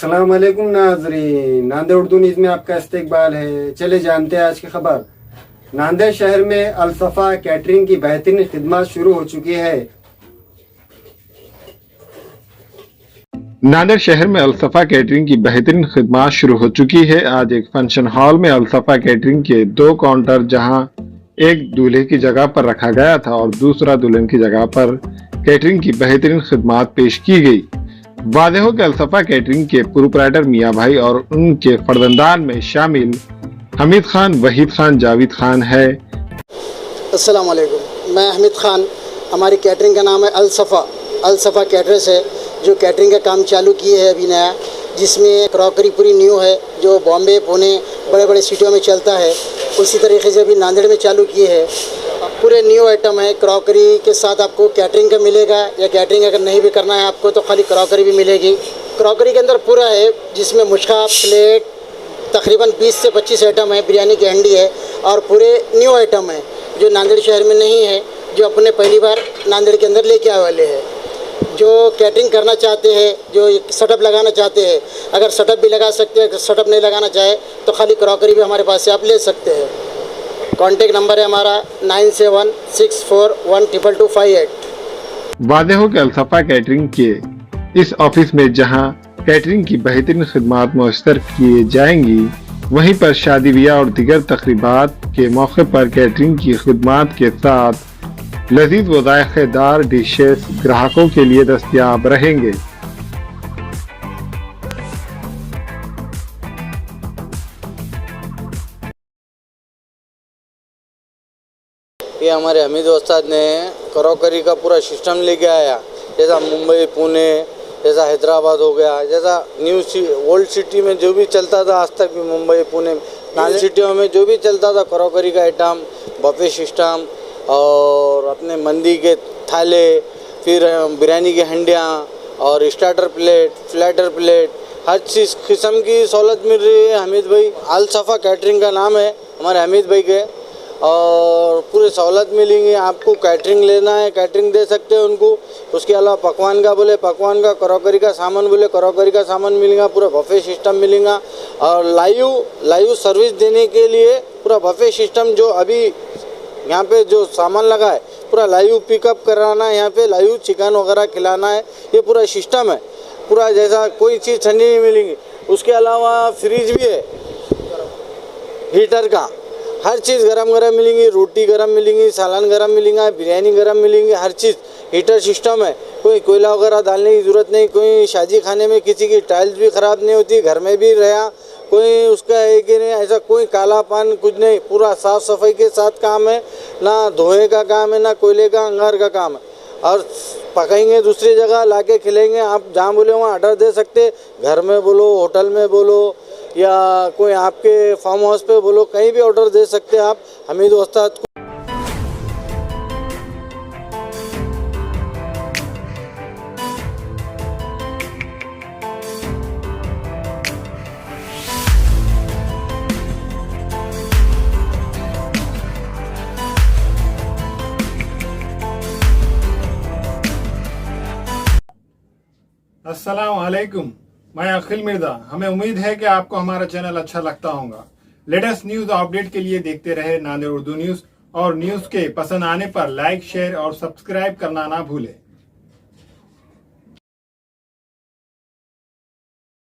अस्सलाम वालेकुम नाज़रीन, नांदेड़ उर्दू न्यूज़ में आपका इस्तकबाल है। चले जानते हैं आज की खबर। नांदेड़ शहर में अल-सफ़ा कैटरिंग की बेहतरीन खिदमत शुरू हो चुकी है। नांदेड़ शहर में अल-सफ़ा कैटरिंग की बेहतरीन खिदमत शुरू हो चुकी है। आज एक फंक्शन हॉल में अल-सफ़ा कैटरिंग के 2 काउंटर, जहां एक दूल्हे की जगह पर रखा गया था और दूसरा दुल्हन की जगह पर कैटरिंग की बेहतरीन खिदमत पेश की गई। वादे हो कि अल-सफ़ा कैटरिंग के प्रोप्राइटर मियाँ भाई और उनके फर्जंदान में शामिल हमीद खान, वहीद खान, जावेद खान है। अस्सलाम वालेकुम, मैं हमीद खान। हमारी कैटरिंग का नाम है अल-सफ़ा कैटरर्स है, जो कैटरिंग का काम चालू किए है अभी नया, जिसमें क्रॉकरी पूरी न्यू है, जो बॉम्बे, पुणे, बड़े बड़े सिटियों में चलता है। उसी तरीके से अभी नांदेड़ में चालू किए है। पूरे न्यू आइटम है। क्रॉकरी के साथ आपको कैटरिंग का मिलेगा, या कैटरिंग अगर नहीं भी करना है आपको तो खाली क्रॉकरी भी मिलेगी। क्रॉकरी के अंदर पूरा है, जिसमें मुश्का, प्लेट, तकरीबन 20 से 25 आइटम है। बिरयानी की हंडी है और पूरे न्यू आइटम है जो नांदेड़ शहर में नहीं है, जो अपने पहली बार नांदेड़ के अंदर लेके आए वाले हैं। जो कैटरिंग करना चाहते हैं, जो सेटअप लगाना चाहते हैं, अगर सेटअप भी लगा सकते हैं, सेटअप नहीं लगाना चाहे तो खाली क्रॉकरी भी हमारे पास से आप ले सकते हैं। कॉन्टेक्ट नंबर है हमारा 9764122258। वादे हो कि अल-सफ़ा कैटरिंग के इस ऑफिस में जहां कैटरिंग की बेहतरीन खिदमत मुयस्सर किए जाएंगी, वहीं पर शादी ब्याह और दीगर तकरीबात के मौके पर कैटरिंग की खिदमत के साथ लजीज व जायकेदार डिशेस ग्राहकों के लिए दस्तयाब रहेंगे। ये हमारे हमीद उस्ताद ने क्रॉकरी का पूरा सिस्टम लेके आया। जैसा मुंबई, पुणे, जैसा हैदराबाद हो गया, जैसा ओल्ड सिटी में जो भी चलता था आज तक भी, मुंबई, पुणे, नानी सिटियों में जो भी चलता था क्रॉकरी का आइटम, बफे सिस्टम और अपने मंदी के थाले, फिर बिरयानी की हंडियाँ और स्टार्टर प्लेट, फ्लैटर प्लेट, हर चीज़ किस्म की सहूलत मिल रही है। हमीद भाई अल-सफ़ा कैटरिंग का नाम है हमारे हमीद भाई के, और पूरे सहूलत मिलेंगी। आपको कैटरिंग लेना है, कैटरिंग दे सकते हैं उनको। उसके अलावा पकवान का बोले पकवान का, क्रॉकरी का सामान बोले क्रॉकरी का सामान मिलेगा, पूरा बफे सिस्टम मिलेगा। और लाइव सर्विस देने के लिए पूरा बफे सिस्टम, जो अभी यहाँ पे जो सामान लगा है पूरा लाइव पिकअप कराना है, यहाँ पे लाइव चिकन वगैरह खिलाना है, ये पूरा सिस्टम है पूरा। जैसा कोई चीज़ ठंडी नहीं मिलेगी। उसके अलावा फ्रिज भी है, हीटर का, हर चीज़ गरम मिलेंगी। रोटी गरम मिलेंगी, सालन गरम मिलेगा, बिरयानी गरम मिलेंगी, हर चीज़ हीटर सिस्टम है। कोई कोयला वगैरह डालने की ज़रूरत नहीं। कोई शादी खाने में किसी की टाइल्स भी ख़राब नहीं होती, घर में भी रहा कोई उसका है कि नहीं, ऐसा कोई काला पान कुछ नहीं। पूरा साफ़ सफाई के साथ काम है, ना धोए का काम है, ना कोयले का अंगार का काम है। और पकाएंगे दूसरी जगह लाके खिलेंगे, आप जहाँ बोले वहाँ ऑर्डर दे सकते, घर में बोलो, होटल में बोलो, या कोई आपके फार्म हाउस पे बोलो, कहीं भी ऑर्डर दे सकते हैं आप हमीद उस्ताद को। अस्सलाम वालेकुम, मैं अखिल मिर्जा। हमें उम्मीद है कि आपको हमारा चैनल अच्छा लगता होगा। लेटेस्ट न्यूज अपडेट के लिए देखते रहे नांदेड़ उर्दू न्यूज, और न्यूज के पसंद आने पर लाइक, शेयर और सब्सक्राइब करना ना भूलें।